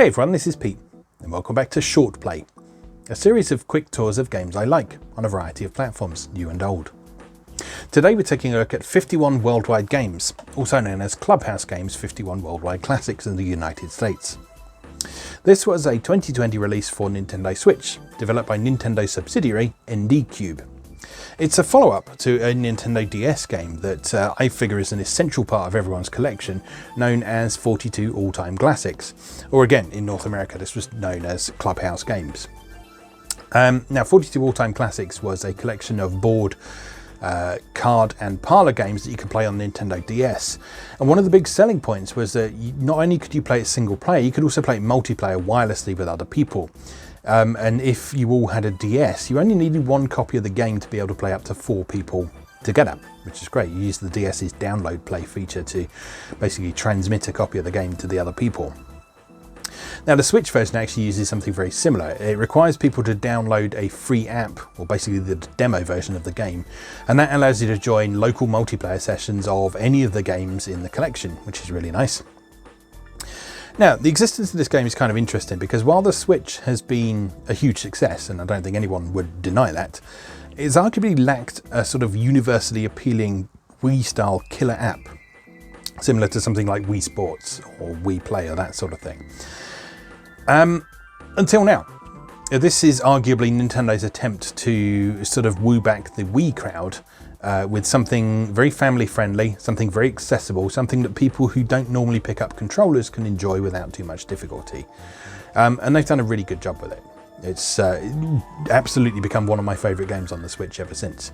Hey everyone, this is Pete, and welcome back to Short Play, a series of quick tours of games I like on a variety of platforms, new and old. Today we're taking a look at 51 Worldwide Games, also known as Clubhouse Games 51 Worldwide Classics in the United States. This was a 2020 release for Nintendo Switch, developed by Nintendo subsidiary ND Cube. It's a follow-up to a Nintendo DS game that I figure is an essential part of everyone's collection, known as 42 All-Time Classics, or again in North America this was known as Clubhouse Games. Now 42 All-Time Classics was a collection of board, card and parlour games that you could play on Nintendo DS, and one of the big selling points was that not only could you play it single player, you could also play it multiplayer wirelessly with other people. And if you all had a DS, you only needed one copy of the game to be able to play up to 4 people together, which is great. You use the DS's download play feature to basically transmit a copy of the game to the other people. Now the Switch version actually uses something very similar. It requires people to download a free app, or basically the demo version of the game, and that allows you to join local multiplayer sessions of any of the games in the collection, which is really nice. Now, the existence of this game is kind of interesting because while the Switch has been a huge success, and I don't think anyone would deny that, it's arguably lacked a sort of universally appealing Wii-style killer app, similar to something like Wii Sports or Wii Play or that sort of thing. Until now. This is arguably Nintendo's attempt to sort of woo back the Wii crowd with something very family friendly, something very accessible, something that people who don't normally pick up controllers can enjoy without too much difficulty. And they've done a really good job with it. It's absolutely become one of my favourite games on the Switch ever since.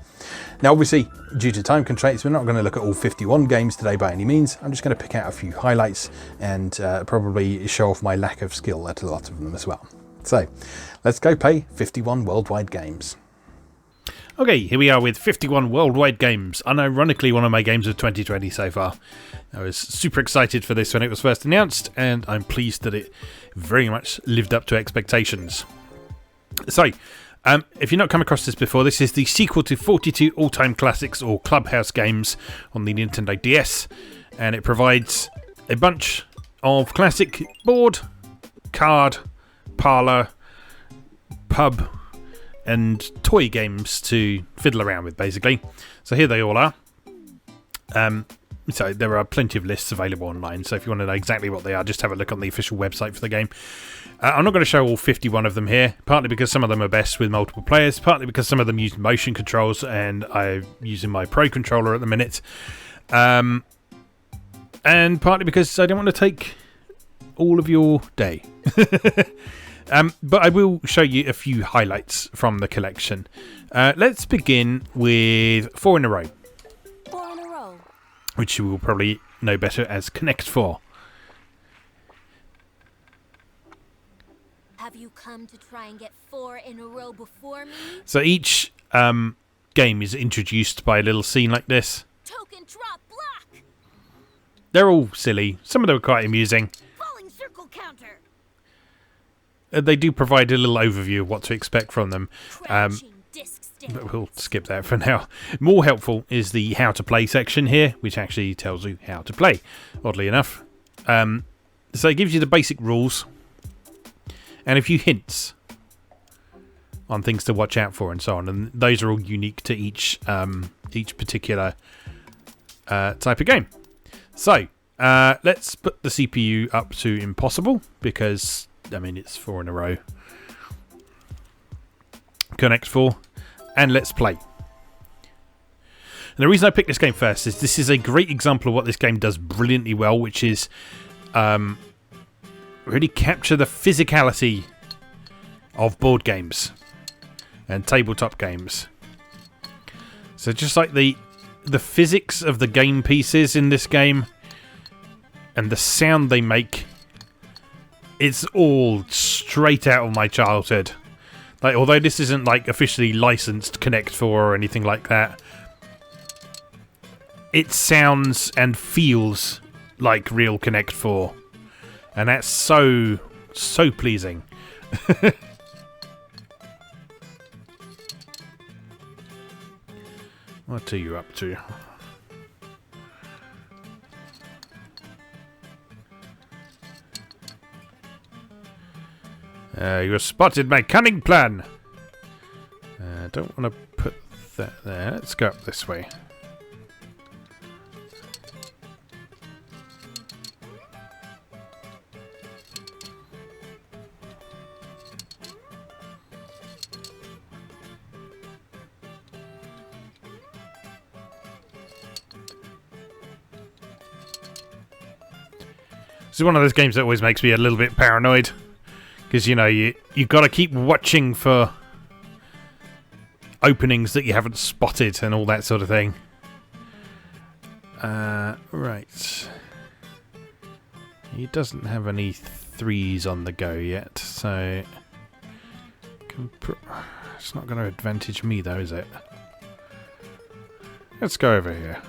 Now obviously, due to time constraints, we're not going to look at all 51 games today by any means. I'm just going to pick out a few highlights and probably show off my lack of skill at a lot of them as well. So, let's go play 51 Worldwide Games. Okay, here we are with 51 Worldwide Games, unironically one of my games of 2020 so far. I was super excited for this when it was first announced, and I'm pleased that it very much lived up to expectations. So, if you've not come across this before, this is the sequel to 42 All-Time Classics or Clubhouse Games on the Nintendo DS, and it provides a bunch of classic board, card, parlour, pub and toy games to fiddle around with, basically. So here they all are. So there are plenty of lists available online, so if you want to know exactly what they are, just have a look on the official website for the game. I'm not going to show all 51 of them here, partly because some of them are best with multiple players, partly because some of them use motion controls and I'm using my Pro controller at the minute, and partly because I don't want to take all of your day. But I will show you a few highlights from the collection. Let's begin with 4 in a row. 4 in a row. Which you will probably know better as Connect 4. Have you come to try and get 4 in a row before me? So each game is introduced by a little scene like this. Token drop block. They're all silly. Some of them are quite amusing. Falling circle counter. They do provide a little overview of what to expect from them. Crouching disc stand. But we'll skip that for now. More helpful is the how to play section here, which actually tells you how to play, oddly enough. So it gives you the basic rules and a few hints on things to watch out for and so on. And those are all unique to each particular type of game. So let's put the CPU up to impossible because, I mean, it's 4 in a row. Connect 4. And let's play. And the reason I picked this game first is this is a great example of what this game does brilliantly well, which is really capture the physicality of board games and tabletop games. So just like the physics of the game pieces in this game and the sound they make, it's all straight out of my childhood. Like, although this isn't like officially licensed Connect 4 or anything like that, it sounds and feels like real Connect 4. And that's so pleasing. What are you up to? You spotted my cunning plan. Don't want to put that there. Let's go up this way. This is one of those games that always makes me a little bit paranoid. Because, you know, you've got to keep watching for openings that you haven't spotted and all that sort of thing. Right. He doesn't have any threes on the go yet, so... It's not going to advantage me, though, is it? Let's go over here.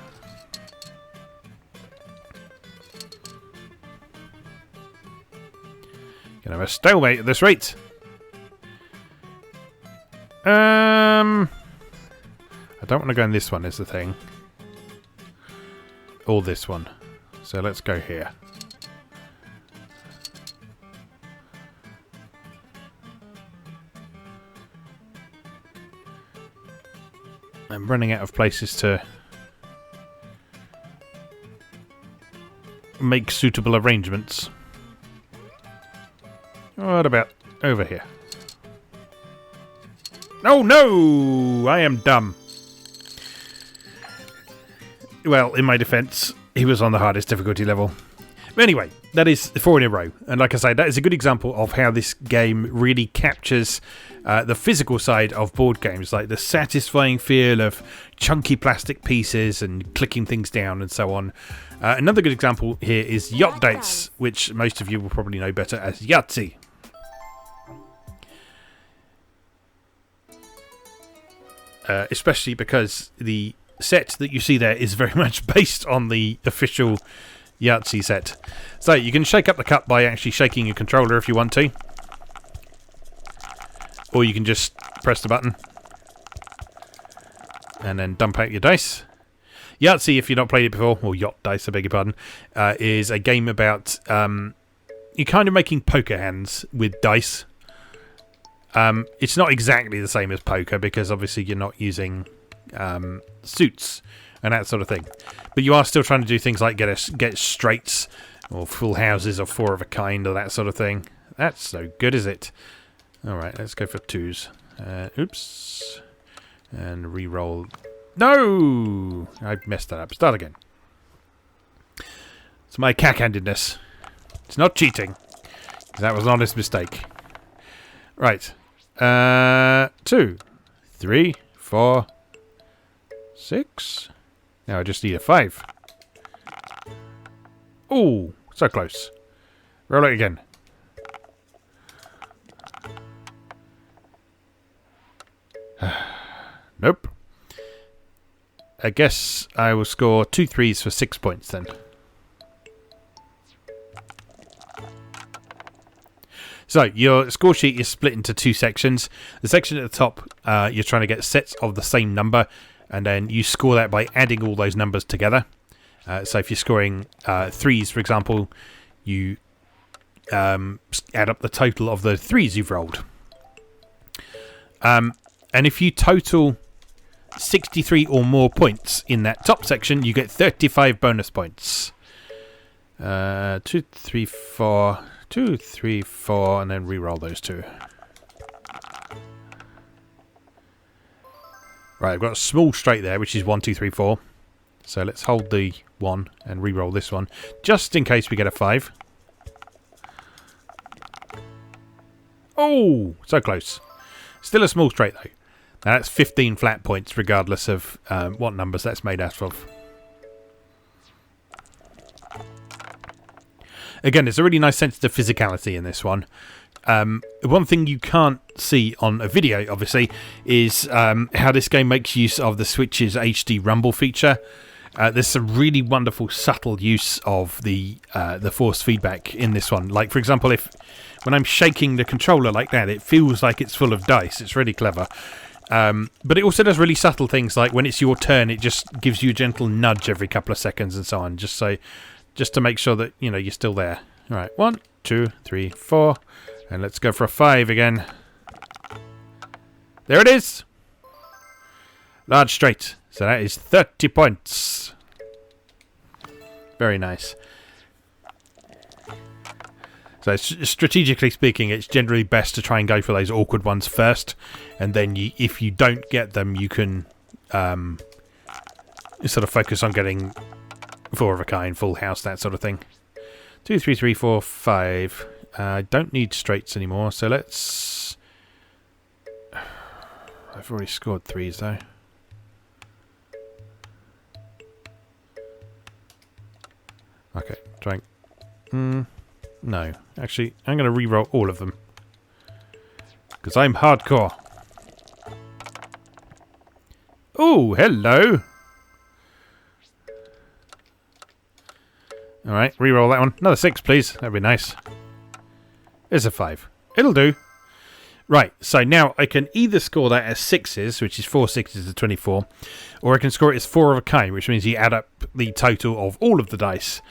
Gonna have a stalemate at this rate. I don't want to go in this one, is the thing. Or this one. So let's go here. I'm running out of places to make suitable arrangements. What about over here? Oh no! I am dumb. Well, in my defense, he was on the hardest difficulty level. But anyway, that is 4 in a row. And like I say, that is a good example of how this game really captures the physical side of board games, like the satisfying feel of chunky plastic pieces and clicking things down and so on. Another good example here is Yacht Dates, which most of you will probably know better as Yahtzee. Especially because the set that you see there is very much based on the official Yahtzee set. So you can shake up the cup by actually shaking your controller if you want to. Or you can just press the button and then dump out your dice. Yahtzee, if you've not played it before, or Yacht Dice, I beg your pardon, is a game about you're kind of making poker hands with dice. It's not exactly the same as poker because obviously you're not using suits and that sort of thing. But you are still trying to do things like get straights or full houses or 4 of a kind or that sort of thing. That's no good, is it? Alright, let's go for 2s. Oops. And re-roll. No! I messed that up. Start again. It's my cack-handedness. It's not cheating. That was an honest mistake. Right. 2, 3, 4, 6. Now I just need a 5. Ooh, so close. Roll it again. Nope. I guess I will score 2 3s for 6 points then. So, your score sheet is split into 2 sections. The section at the top, you're trying to get sets of the same number, and then you score that by adding all those numbers together. So if you're scoring 3s, for example, you add up the total of the 3s you've rolled. And if you total 63 or more points in that top section, you get 35 bonus points. 2, 3, 4... 2, 3, 4, and then re-roll those 2. Right, I've got a small straight there, which is 1, 2, 3, 4. So let's hold the 1 and re-roll this one, just in case we get a 5. Oh, so close. Still a small straight, though. Now that's 15 flat points, regardless of what numbers that's made out of. Again, there's a really nice sense of physicality in this one. One thing you can't see on a video, obviously, is how this game makes use of the Switch's HD rumble feature. There's some really wonderful, subtle use of the force feedback in this one. Like, for example, when I'm shaking the controller like that, it feels like it's full of dice. It's really clever. But it also does really subtle things, like when it's your turn, it just gives you a gentle nudge every couple of seconds and so on, just to make sure that, you know, you're still there. All right, 1, 2, 3, 4. And let's go for a 5 again. There it is! Large straight. So that is 30 points. Very nice. So strategically speaking, it's generally best to try and go for those awkward ones first. And then if you don't get them, you can sort of focus on getting 4 of a kind, full house, that sort of thing. 2, 3, 3, 4, 5. I don't need straights anymore, so let's... I've already scored 3s though. Okay, trying. No, actually, I'm going to re-roll all of them because I'm hardcore. Oh, hello. All right, re-roll that one. Another 6, please. That'd be nice. There's a 5. It'll do. Right, so now I can either score that as 6s, which is 4 6s to 24, or I can score it as 4 of a kind, which means you add up the total of all of the dice.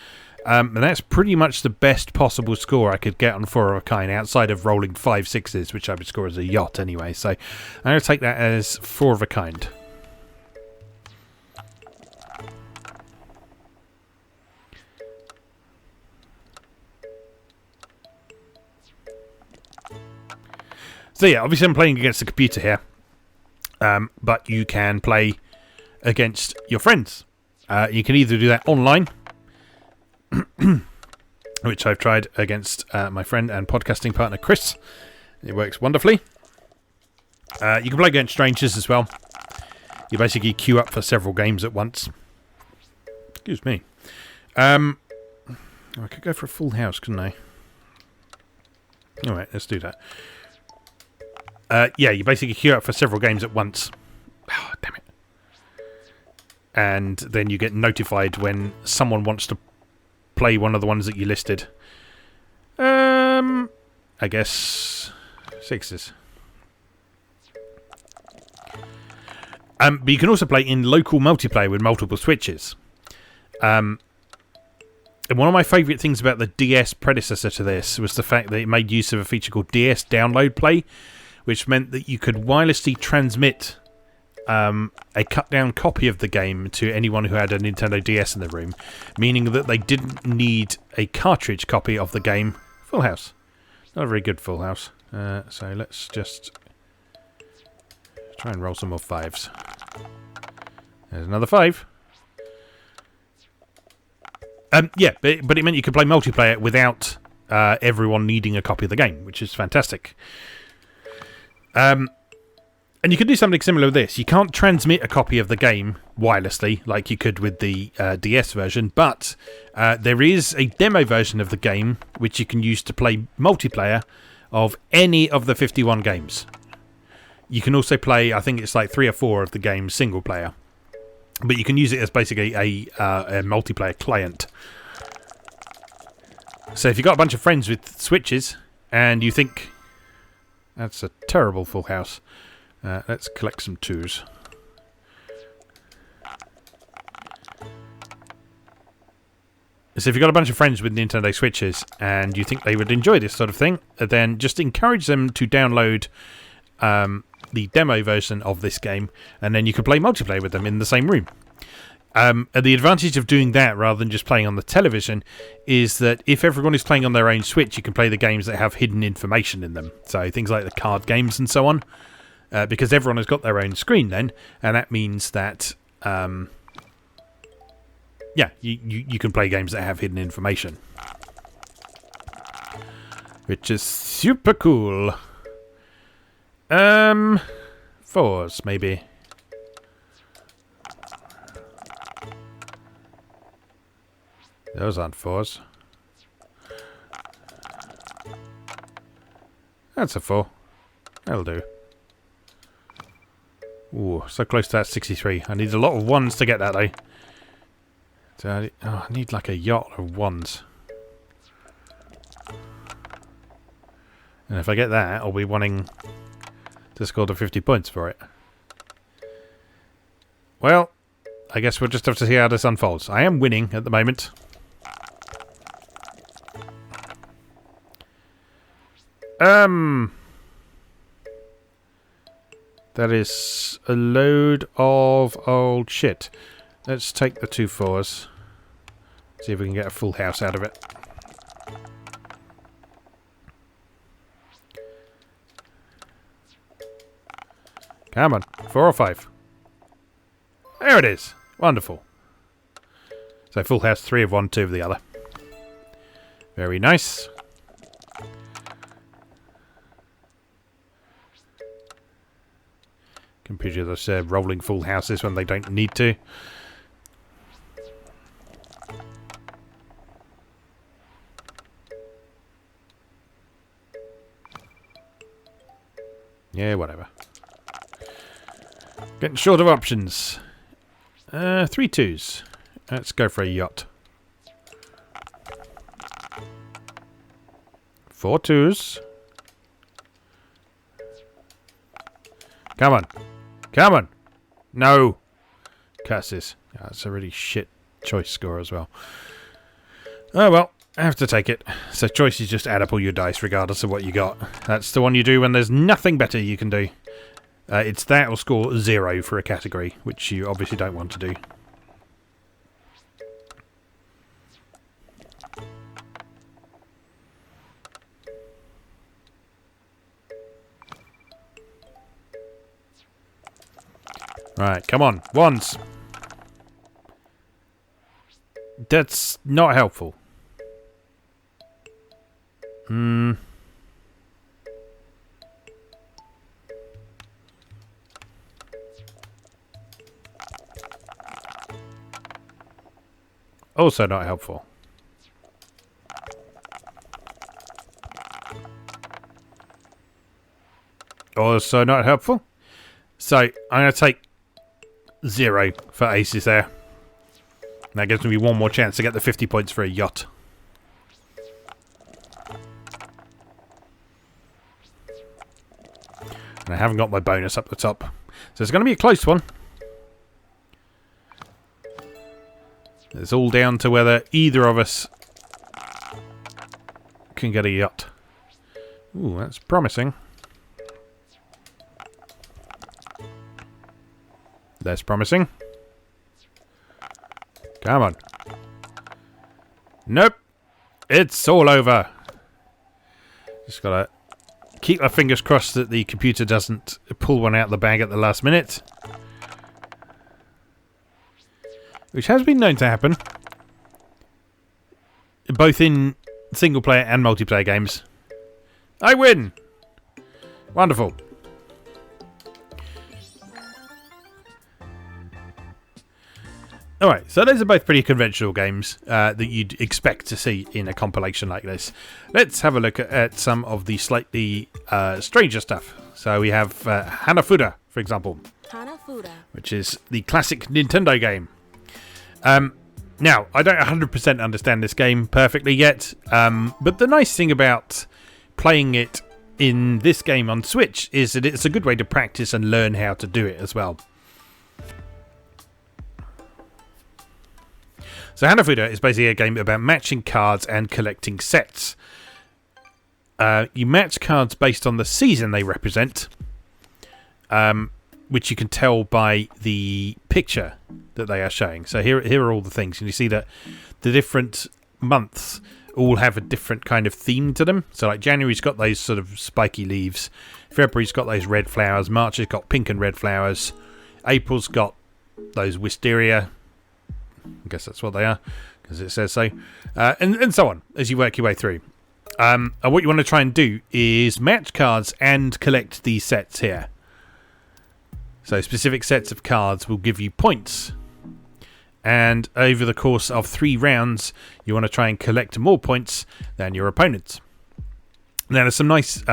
And that's pretty much the best possible score I could get on 4 of a kind, outside of rolling 5 6s, which I would score as a yacht anyway. So I'm going to take that as 4 of a kind. So yeah, obviously I'm playing against the computer here, but you can play against your friends. You can either do that online, which I've tried against my friend and podcasting partner Chris. It works wonderfully. You can play against strangers as well. You basically queue up for several games at once. Excuse me. I could go for a full house, couldn't I? Alright, let's do that. Yeah, you basically queue up for several games at once. Oh, damn it. And then you get notified when someone wants to play one of the ones that you listed. I guess 6s. But you can also play in local multiplayer with multiple switches. And one of my favourite things about the DS predecessor to this was the fact that it made use of a feature called DS Download Play, which meant that you could wirelessly transmit a cut-down copy of the game to anyone who had a Nintendo DS in the room, meaning that they didn't need a cartridge copy of the game. Full house. Not a very good full house. So let's just try and roll some more 5s. There's another 5. Yeah, but it meant you could play multiplayer without everyone needing a copy of the game, which is fantastic. And you can do something similar with this. You can't transmit a copy of the game wirelessly like you could with the DS version, but there is a demo version of the game which you can use to play multiplayer of any of the 51 games. You can also play, I think it's like 3 or 4 of the games single player, but you can use it as basically a multiplayer client. So if you've got a bunch of friends with Switches and you think that's a terrible full house, let's collect some 2s. So if you've got a bunch of friends with Nintendo Switches and you think they would enjoy this sort of thing, then just encourage them to download the demo version of this game, and then you can play multiplayer with them in the same room. And the advantage of doing that rather than just playing on the television is that if everyone is playing on their own Switch, you can play the games that have hidden information in them. So things like the card games and so on. Because everyone has got their own screen then, and that means that yeah, you can play games that have hidden information, which is super cool. 4s maybe. Those aren't 4s. That's a 4. That'll do. Ooh, so close to that 63. I need a lot of 1s to get that though. So I need like a yacht of 1s. And if I get that, I'll be wanting to score the 50 points for it. Well, I guess we'll just have to see how this unfolds. I am winning at the moment. That is a load of old shit. Let's take the 2 4s. See if we can get a full house out of it. Come on. 4 or 5. There it is. Wonderful. So full house, 3 of one, 2 of the other. Very nice. Computers are rolling full houses when they don't need to. Yeah, whatever. Getting short of options. 3 2s. Let's go for a yacht. 4 2s. Come on. Come on. No. Curses. That's a really shit choice score as well. Oh well, I have to take it. So choices just add up all your dice regardless of what you got. That's the one you do when there's nothing better you can do. It's that or score 0 for a category, which you obviously don't want to do. Right, come on. Ones. That's not helpful. Also not helpful. Also not helpful. So, I'm going to take 0 for aces there. That gives me one more chance to get the 50 points for a yacht. And I haven't got my bonus up the top. So it's going to be a close one. It's all down to whether either of us can get a yacht. Ooh, that's promising. Less promising. Come on. Nope. It's all over. Just gotta keep our fingers crossed that the computer doesn't pull one out of the bag at the last minute. Which has been known to happen. Both in single player and multiplayer games. I win! Wonderful. Alright, so those are both pretty conventional games that you'd expect to see in a compilation like this. Let's have a look at some of the slightly stranger stuff. So we have Hanafuda, for example. Hanafuda. Which is the classic Nintendo game. Now, I don't 100% understand this game perfectly yet, but the nice thing about playing it in this game on Switch is that it's a good way to practice and learn how to do it as well. So Hanafuda is basically a game about matching cards and collecting sets. You match cards based on the season they represent, which you can tell by the picture that they are showing. So here are all the things, and you see that the different months all have a different kind of theme to them. So like January's got those sort of spiky leaves, February's got those red flowers, March has got pink and red flowers, April's got those wisteria. I guess that's what they are, because it says so. And so on, as you work your way through. And what you want to try and do is match cards and collect these sets here. So specific sets of cards will give you points. And over the course of 3 rounds, you want to try and collect more points than your opponents. Now, there's some nice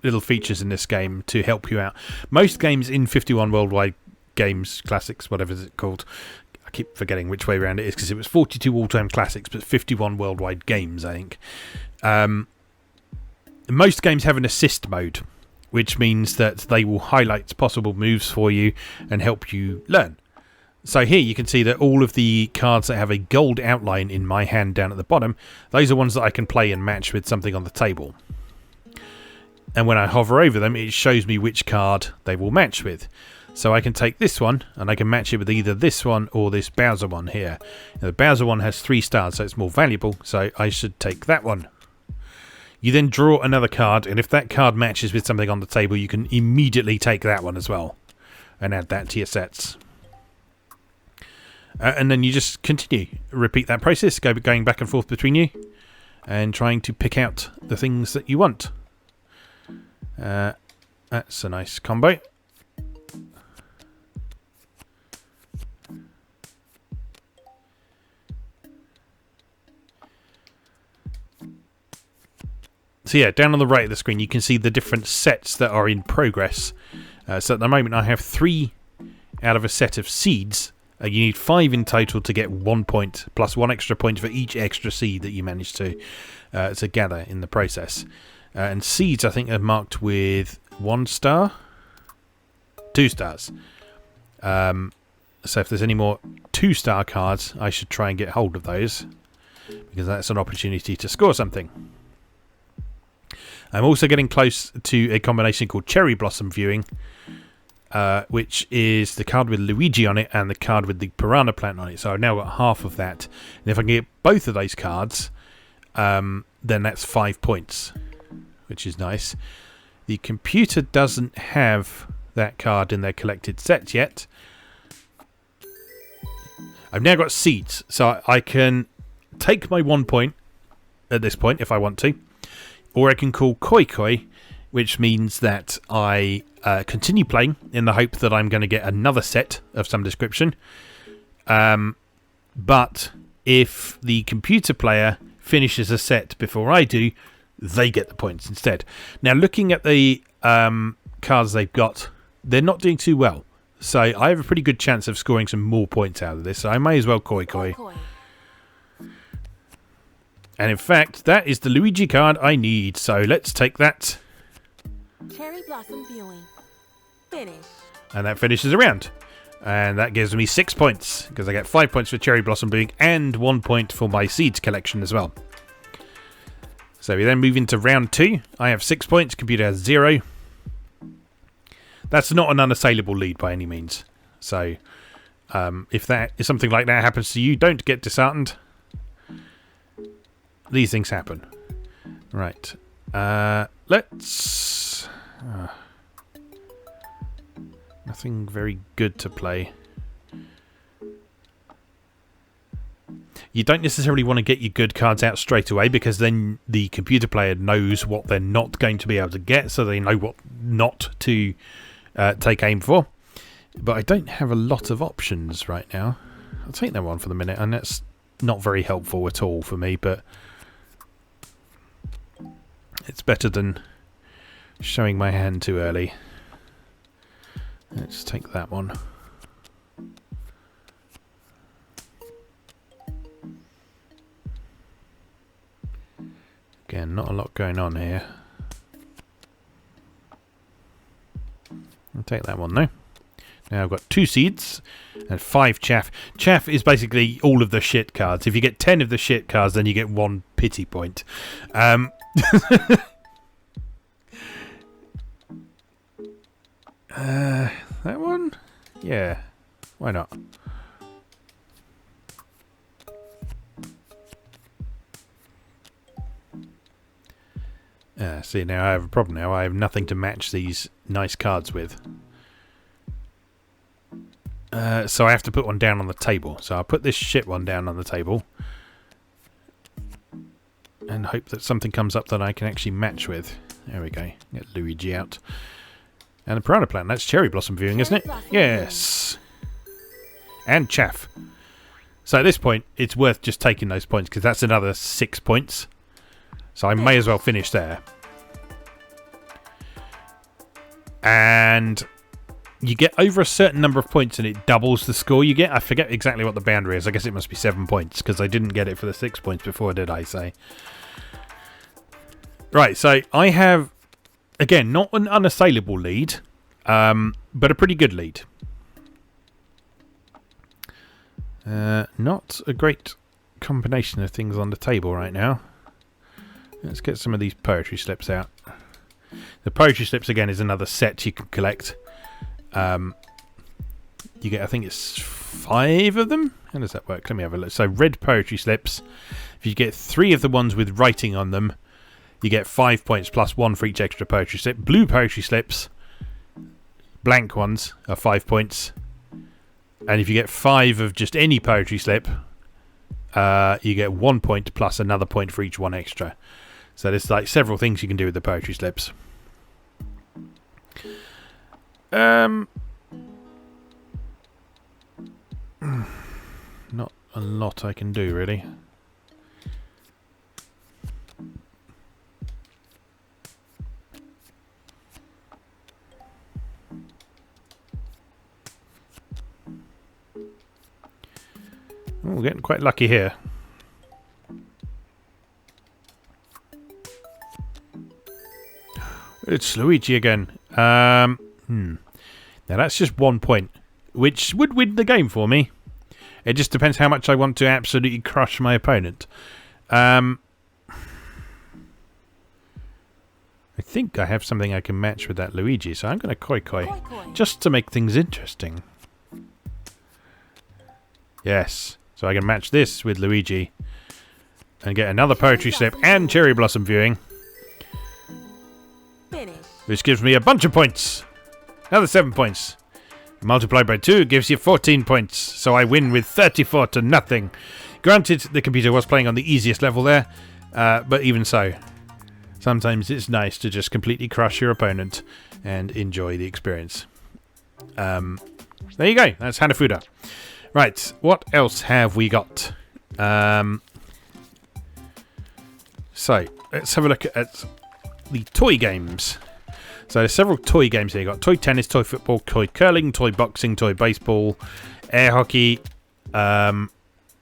little features in this game to help you out. Most games in 51 Worldwide Games Classics, whatever it's called, I keep forgetting which way around it is because it was 42 all-time classics, but 51 worldwide games, I think. Most games have an assist mode, which means that they will highlight possible moves for you and help you learn. So here you can see that all of the cards that have a gold outline in my hand down at the bottom, those are ones that I can play and match with something on the table. and when I hover over them, it shows me which card they will match with. So I can take this one, and I can match it with either this one or this Bowser one here. Now, the Bowser one has 3 stars, so it's more valuable, so I should take that one. You then draw another card, and if that card matches with something on the table, you can immediately take that one as well and add that to your sets. And then you just continue. Repeat that process, going back and forth between you and trying to pick out the things that you want. That's a nice combo. So yeah, down on the right of the screen you can see the different sets that are in progress. So at the moment I have 3 out of a set of seeds. You need 5 in total to get 1 point, plus 1 extra point for each extra seed that you manage to gather in the process. And seeds I think are marked with 1 star, 2 stars. So if there's any more 2-star cards, I should try and get hold of those, because that's an opportunity to score something. I'm also getting close to a combination called Cherry Blossom Viewing, which is the card with Luigi on it and the card with the Piranha Plant on it. So I've now got half of that. And if I can get both of those cards, then that's 5 points, which is nice. The computer doesn't have that card in their collected sets yet. I've now got seeds, so I can take my 1 point at this point if I want to. Or I can call Koi Koi, which means that I continue playing in the hope that I'm going to get another set of some description. But if the computer player finishes a set before I do, they get the points instead. Now, looking at the cards they've got, they're not doing too well. So I have a pretty good chance of scoring some more points out of this. So I may as well Koi Koi. And in fact, that is the Luigi card I need. So let's take that. Cherry Blossom Viewing. Finish. And that finishes a round. And that gives me 6 points, because I get 5 points for Cherry Blossom Viewing and 1 point for my seeds collection as well. So we then move into round 2. I have 6 points, computer has 0. That's not an unassailable lead by any means. So if something like that happens to you, don't get disheartened. These things happen. Right. Let's... nothing very good to play. You don't necessarily want to get your good cards out straight away, because then the computer player knows what they're not going to be able to get, so they know what not to take aim for. But I don't have a lot of options right now. I'll take that one for the minute, and that's not very helpful at all for me, but it's better than showing my hand too early. Let's take that one. Again, not a lot going on here. I'll take that one though. Now I've got 2 seeds and 5 chaff. Chaff is basically all of the shit cards. If you get 10 of the shit cards, then you get 1 pity point. That one? Yeah. Why not? See, now I have a problem now. I have nothing to match these nice cards with. So I have to put one down on the table. So I'll put this shit one down on the table and hope that something comes up that I can actually match with. There we go. Get Luigi out. And the Piranha Plant. That's Cherry Blossom Viewing, isn't it? Yes. And chaff. So at this point, it's worth just taking those points, because that's another 6 points. So I may as well finish there. And you get over a certain number of points and it doubles the score you get. I forget exactly what the boundary is. I guess it must be 7 points, because I didn't get it for the 6 points before, did I say? Right, so I have, again, not an unassailable lead, but a pretty good lead. Not a great combination of things on the table right now. Let's get some of these poetry slips out. The poetry slips, again, is another set you can collect. You get, I think it's 5 of them. How does that work? Let me have a look. So red poetry slips. If you get 3 of the ones with writing on them, you get 5 points plus 1 for each extra poetry slip. Blue poetry slips, blank ones, are 5 points. And if you get 5 of just any poetry slip, you get 1 point plus another point for each one extra. So there's like several things you can do with the poetry slips. Not a lot I can do, really. Oh, we're getting quite lucky here. It's Luigi again. Now that's just 1 point, which would win the game for me. It just depends how much I want to absolutely crush my opponent. I think I have something I can match with that Luigi, so I'm going to koi just to make things interesting. Yes, so I can match this with Luigi and get another poetry slip and cherry blossom viewing, which gives me a bunch of points. Another 7 points. Multiplied by 2 gives you 14 points, so I win with 34 to nothing. Granted, the computer was playing on the easiest level there, but even so, sometimes it's nice to just completely crush your opponent and enjoy the experience. There you go, that's Hanafuda. Right, what else have we got? So, let's have a look at the toy games. So there's several toy games here. You've got toy tennis, toy football, toy curling, toy boxing, toy baseball, air hockey,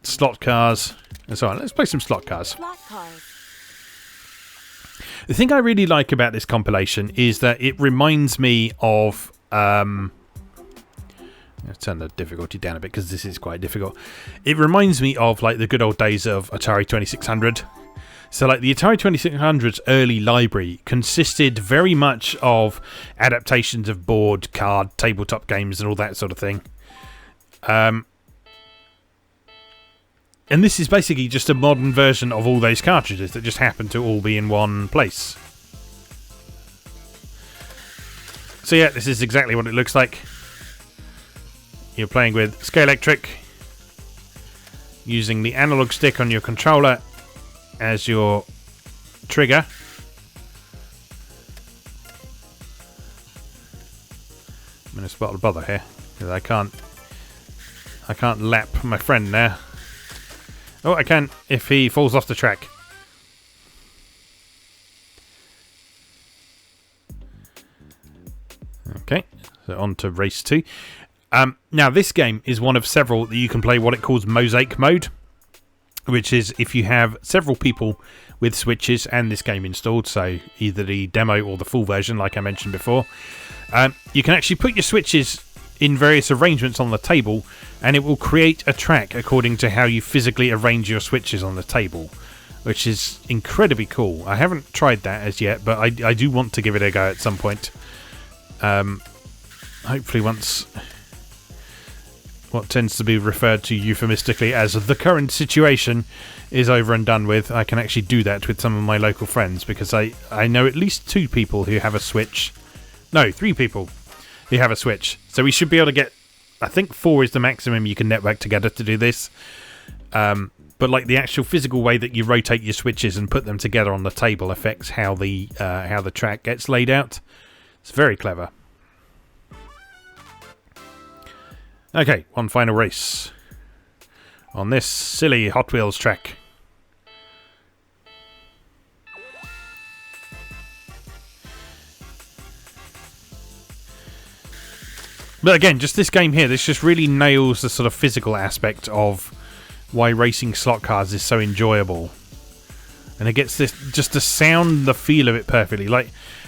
slot cars, and so on. Let's play some slot cars. Slot cars. The thing I really like about this compilation is that it reminds me of... let's turn the difficulty down a bit because this is quite difficult. It reminds me of like the good old days of Atari 2600. So like the Atari 2600's early library consisted very much of adaptations of board, card, tabletop games and all that sort of thing. And this is basically just a modern version of all those cartridges that just happen to all be in one place. So yeah, this is exactly what it looks like. You're playing with Scalextric, using the analog stick on your controller as your trigger. I'm in a spot of bother here because I can't lap my friend now. Oh, I can if he falls off the track. Okay, so on to race 2. Now this game is one of several that you can play what it calls mosaic mode, which is if you have several people with Switches and this game installed, so either the demo or the full version like I mentioned before, you can actually put your Switches in various arrangements on the table and it will create a track according to how you physically arrange your Switches on the table, which is incredibly cool. I haven't tried that as yet, but I do want to give it a go at some point. Hopefully once what tends to be referred to euphemistically as the current situation is over and done with, I can actually do that with some of my local friends, because I know at least 2 people who have a Switch. No, 3 people who have a Switch. So we should be able to get, I think 4 is the maximum you can network together to do this. But like the actual physical way that you rotate your Switches and put them together on the table affects how the track gets laid out. It's very clever. Okay, one final race on this silly Hot Wheels track. But again, just this game here, this just really nails the sort of physical aspect of why racing slot cars is so enjoyable. And it gets this, just the sound, the feel of it perfectly.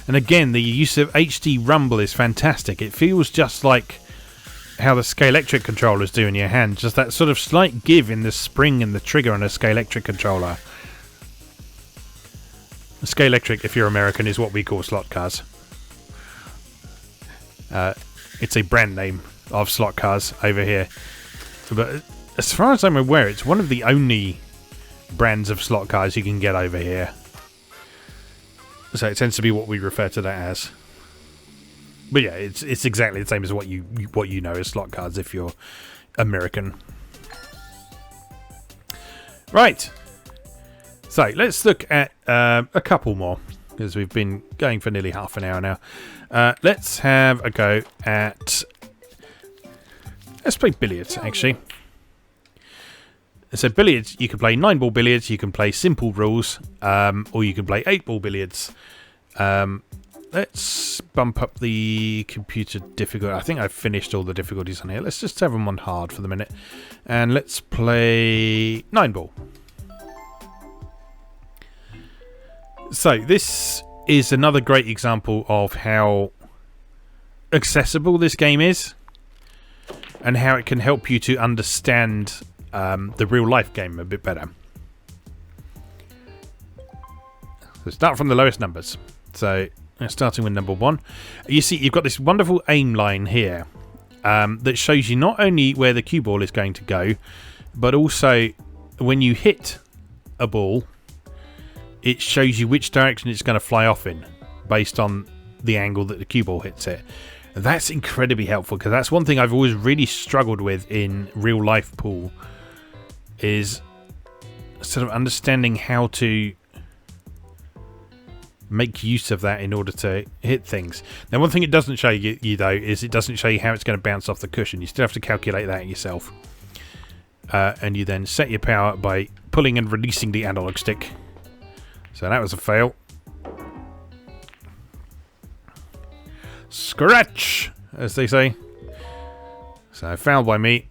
And again, the use of HD rumble is fantastic. It feels just like how the Scalextric controllers do in your hand. Just that sort of slight give in the spring and the trigger on a Scalextric controller. Scalextric, if you're American, is what we call slot cars. It's a brand name of slot cars over here. But as far as I'm aware, it's one of the only brands of slot cars you can get over here. So it tends to be what we refer to that as. But yeah, it's exactly the same as what you know as slot cars if you're American. Right. So let's look at a couple more, because we've been going for nearly half an hour now. Let's have a go at... Let's play billiards, actually. So billiards, you can play 9-ball billiards, you can play simple rules, or you can play 8-ball billiards. Let's bump up the computer difficulty. I think I've finished all the difficulties on here. Let's just have them on hard for the minute. And let's play 9-ball. So this is another great example of how accessible this game is, and how it can help you to understand the real life game a bit better. So start from the lowest numbers. So starting with number 1, you see you've got this wonderful aim line here that shows you not only where the cue ball is going to go, but also when you hit a ball, it shows you which direction it's going to fly off in based on the angle that the cue ball hits it. That's incredibly helpful, because that's one thing I've always really struggled with in real life pool, is sort of understanding how to make use of that in order to hit things. Now, one thing it doesn't show you though, is it doesn't show you how it's going to bounce off the cushion. You still have to calculate that yourself. And you then set your power by pulling and releasing the analog stick. So that was a fail. Scratch, as they say. So foul by me.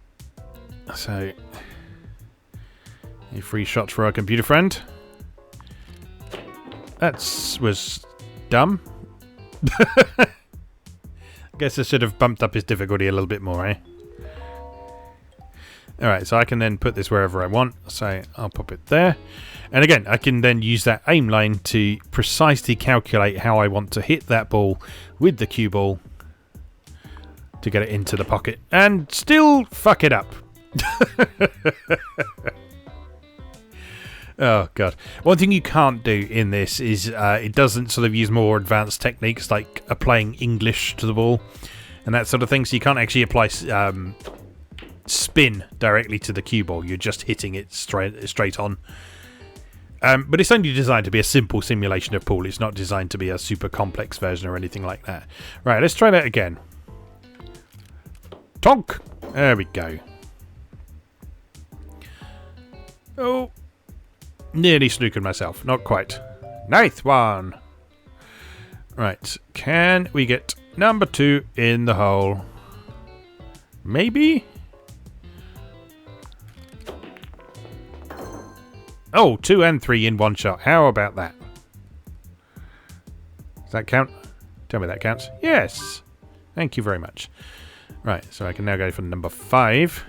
So a free shot for our computer friend. That was dumb. I guess I should have bumped up his difficulty a little bit more, eh? Alright, so I can then put this wherever I want. So I'll pop it there. And again, I can then use that aim line to precisely calculate how I want to hit that ball with the cue ball to get it into the pocket and still fuck it up. Oh god. One thing you can't do in this is it doesn't sort of use more advanced techniques like applying English to the ball and that sort of thing, so you can't actually apply spin directly to the cue ball. You're just hitting it straight on. But it's only designed to be a simple simulation of pool. It's not designed to be a super complex version or anything like that. Right, let's try that again. Tonk! There we go. Oh, nearly snookered myself. Not quite. Ninth one. Right, can we get number 2 in the hole? Maybe? Oh, 2 and 3 in one shot. How about that? Does that count? Tell me that counts. Yes. Thank you very much. Right, so I can now go for number 5.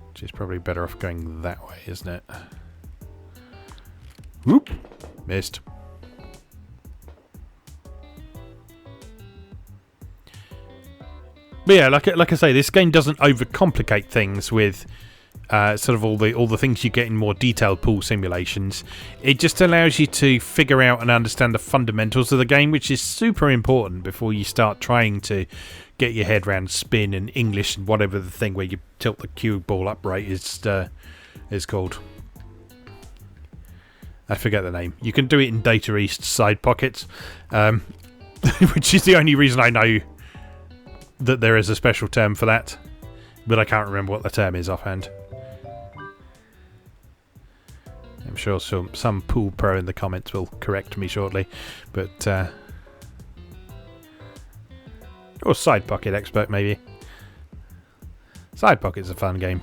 Which is probably better off going that way, isn't it? Whoop. Missed. But yeah, like I say, this game doesn't overcomplicate things with sort of all the things you get in more detailed pool simulations. It just allows you to figure out and understand the fundamentals of the game, which is super important before you start trying to get your head around spin and English and whatever the thing where you tilt the cue ball upright is called. I forget the name. You can do it in Data East side pockets, which is the only reason I know that there is a special term for that, but I can't remember what the term is offhand. I'm sure some pool pro in the comments will correct me shortly, but or side pocket expert maybe. Side pocket's a fun game.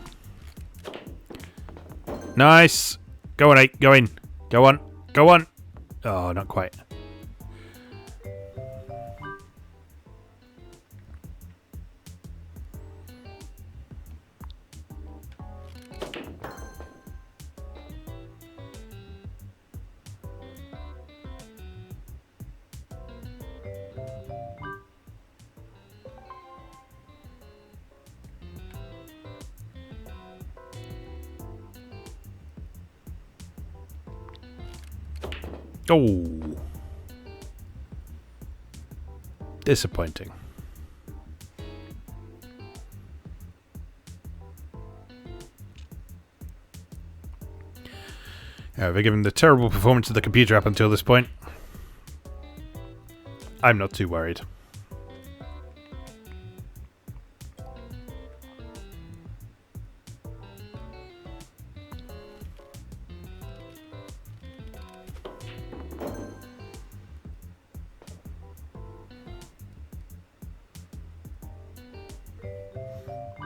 Nice. Go on, 8. Go in. Go on. Go on. Oh, not quite. Oh. Disappointing. However, given the terrible performance of the computer up until this point, I'm not too worried.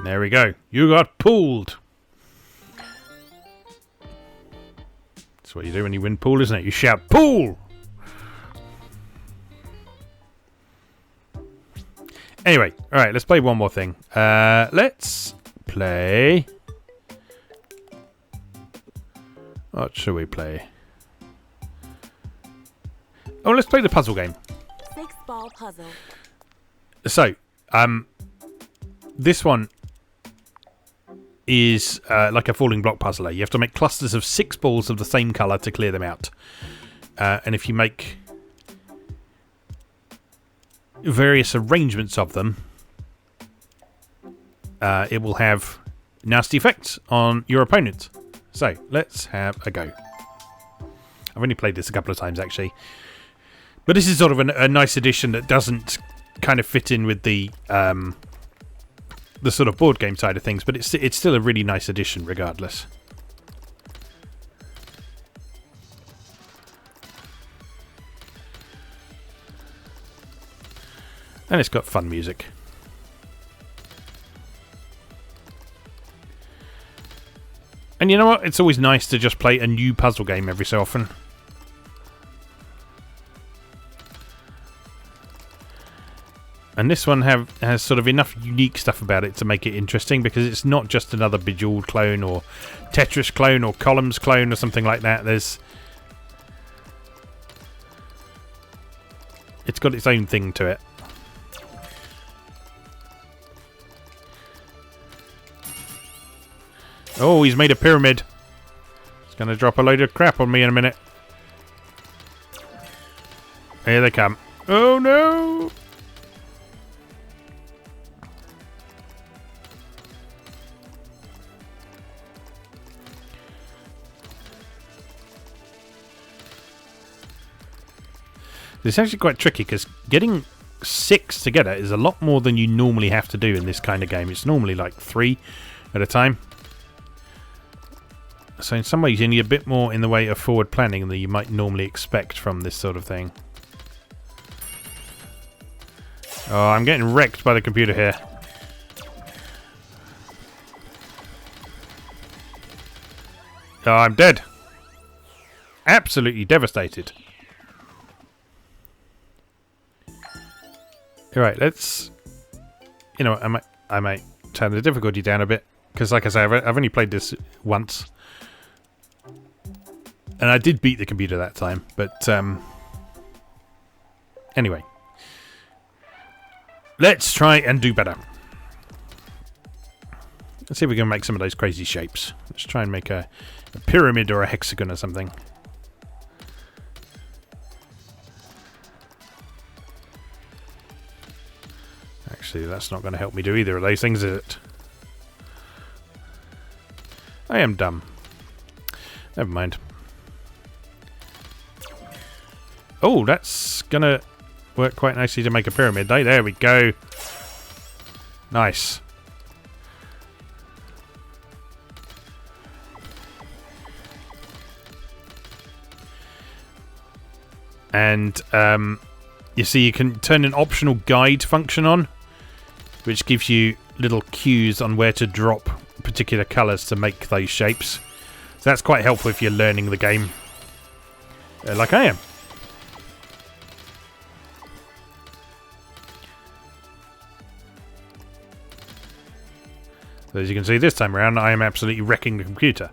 There we go. You got pooled. That's what you do when you win pool, isn't it? You shout, pool! Anyway, alright, let's play one more thing. Let's play... What shall we play? Oh, let's play the puzzle game. 6-ball puzzle. So, this one is like a falling block puzzler. You have to make clusters of 6 balls of the same colour to clear them out. And if you make various arrangements of them, it will have nasty effects on your opponent. So, let's have a go. I've only played this a couple of times, actually. But this is sort of a nice addition that doesn't kind of fit in with the sort of board game side of things, but it's still a really nice addition regardless. And it's got fun music. And you know what? It's always nice to just play a new puzzle game every so often. And this one has sort of enough unique stuff about it to make it interesting, because it's not just another Bejeweled clone or Tetris clone or Columns clone or something like that. It's got its own thing to it. Oh, he's made a pyramid. He's going to drop a load of crap on me in a minute. Here they come. Oh no! It's actually quite tricky, because getting 6 together is a lot more than you normally have to do in this kind of game. It's normally like 3 at a time. So in some ways you need a bit more in the way of forward planning than you might normally expect from this sort of thing. Oh, I'm getting wrecked by the computer here. Oh, I'm dead. Absolutely devastated. Alright, let's... You know, I might turn the difficulty down a bit, because like I say, I've only played this once. And I did beat the computer that time, but anyway. Let's try and do better. Let's see if we can make some of those crazy shapes. Let's try and make a pyramid or a hexagon or something. Actually, that's not going to help me do either of those things, is it? I am dumb. Never mind. Oh, that's going to work quite nicely to make a pyramid, though. There we go. Nice. And you see you can turn an optional guide function on, which gives you little cues on where to drop particular colours to make those shapes. So that's quite helpful if you're learning the game, like I am. So as you can see, this time around, I am absolutely wrecking the computer.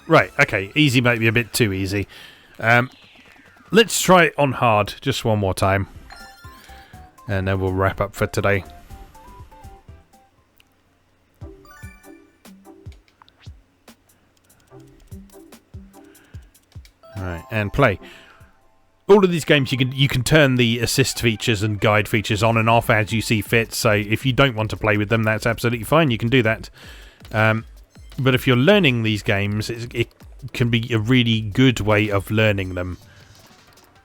Right, okay, easy might be a bit too easy. Let's try it on hard just one more time. And then we'll wrap up for today. Alright, and play. All of these games you can turn the assist features and guide features on and off as you see fit, so if you don't want to play with them, that's absolutely fine, you can do that. But if you're learning these games, it can be a really good way of learning them.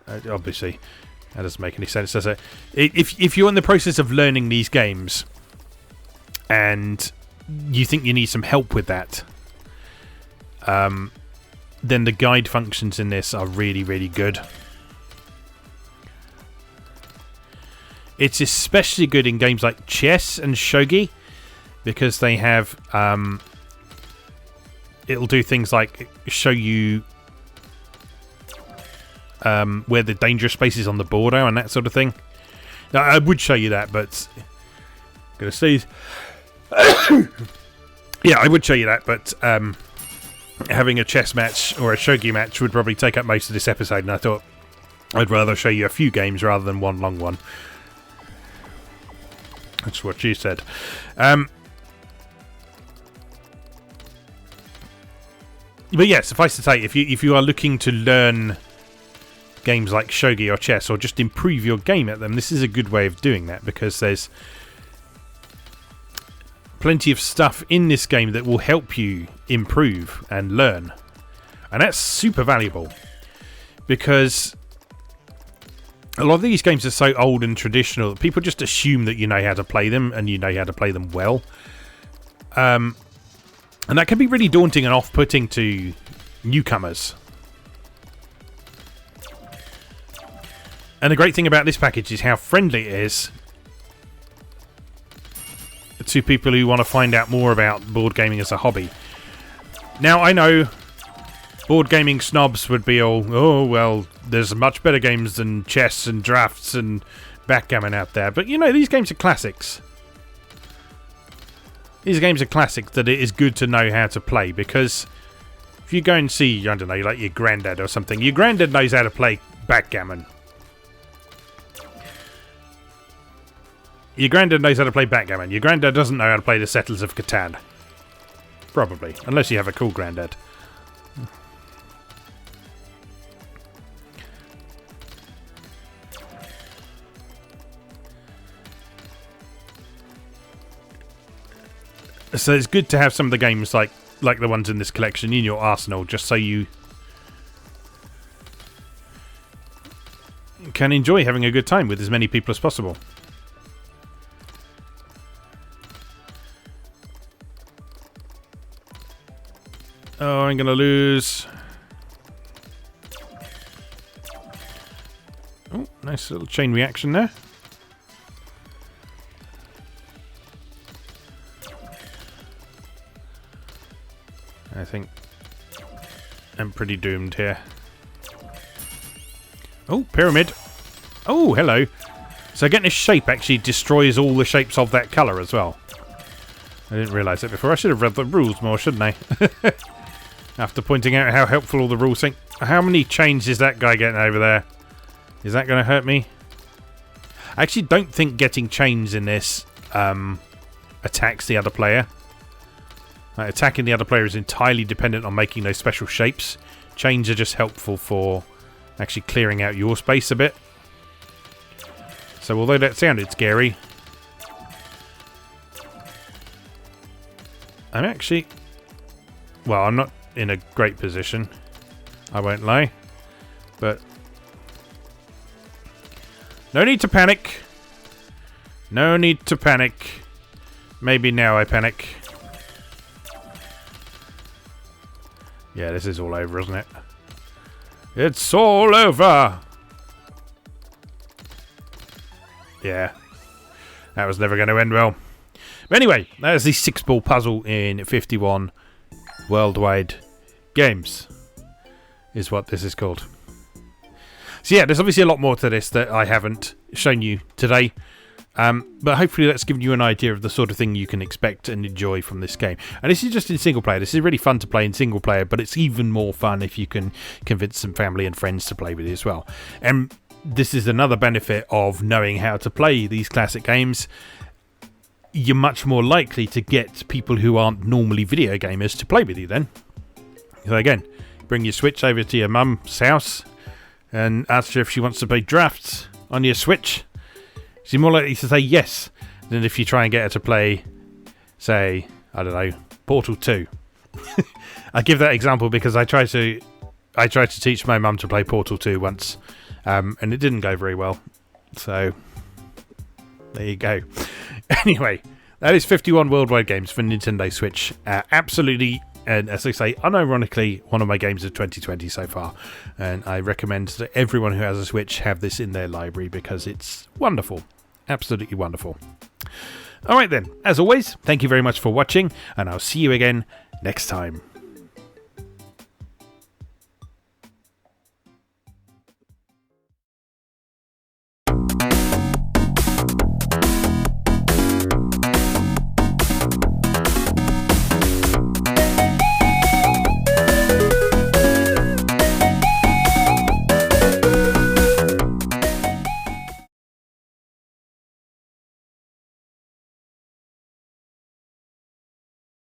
Obviously, that doesn't make any sense, does it? If you're in the process of learning these games and you think you need some help with that, then the guide functions in this are really, really good. It's especially good in games like chess and shogi, because they have it'll do things like show you where the dangerous spaces on the board are and that sort of thing. Now, I would show you that, but I'm gonna sneeze. Yeah, I would show you that, but having a chess match or a shogi match would probably take up most of this episode, and I thought I'd rather show you a few games rather than one long one. That's what you said. But yeah, suffice to say, if you are looking to learn games like shogi or chess, or just improve your game at them, this is a good way of doing that, because there's plenty of stuff in this game that will help you improve and learn. And that's super valuable, because a lot of these games are so old and traditional that people just assume that you know how to play them, and you know how to play them well. And that can be really daunting and off-putting to newcomers. And the great thing about this package is how friendly it is to people who want to find out more about board gaming as a hobby. Now, I know board gaming snobs would be all, oh, well, there's much better games than chess and drafts and backgammon out there. But, you know, these games are classics. These games are classics that it is good to know how to play, because if you go and see, I don't know, like your granddad or something, your granddad knows how to play backgammon. Your granddad knows how to play backgammon. Your granddad doesn't know how to play the Settlers of Catan. Probably. Unless you have a cool granddad. So it's good to have some of the games like the ones in this collection in your arsenal, just so you can enjoy having a good time with as many people as possible. Oh, I'm going to lose. Oh, nice little chain reaction there. I think I'm pretty doomed here. Oh, pyramid. Oh, hello. So getting this shape actually destroys all the shapes of that colour as well. I didn't realise it before. I should have read the rules more, shouldn't I? After pointing out how helpful all the rules think. How many chains is that guy getting over there? Is that going to hurt me? I actually don't think getting chains in this attacks the other player. Attacking the other player is entirely dependent on making those special shapes. Chains are just helpful for actually clearing out your space a bit. So although that sounded scary, I'm actually... well, I'm not in a great position, I won't lie. But no need to panic. No need to panic. Maybe now I panic. Yeah, this is all over, isn't it? It's all over! Yeah. That was never going to end well. But anyway, that is the 6-ball puzzle in 51 Worldwide Games, is what this is called. So yeah, there's obviously a lot more to this that I haven't shown you today. But hopefully that's given you an idea of the sort of thing you can expect and enjoy from this game. And this is just in single player. This is really fun to play in single player, but it's even more fun if you can convince some family and friends to play with it as well. And this is another benefit of knowing how to play these classic games. You're much more likely to get people who aren't normally video gamers to play with you then. So again, bring your Switch over to your mum's house and ask her if she wants to play drafts on your Switch, she's more likely to say yes than if you try and get her to play, say, I don't know, Portal 2. I give that example because I tried to teach my mum to play Portal 2 once, and it didn't go very well. So there you go. Anyway, that is 51 worldwide games for Nintendo Switch. Absolutely, and as I say, unironically, one of my games of 2020 so far. And I recommend that everyone who has a Switch have this in their library because it's wonderful. Absolutely wonderful. Alright then, as always, thank you very much for watching, and I'll see you again next time.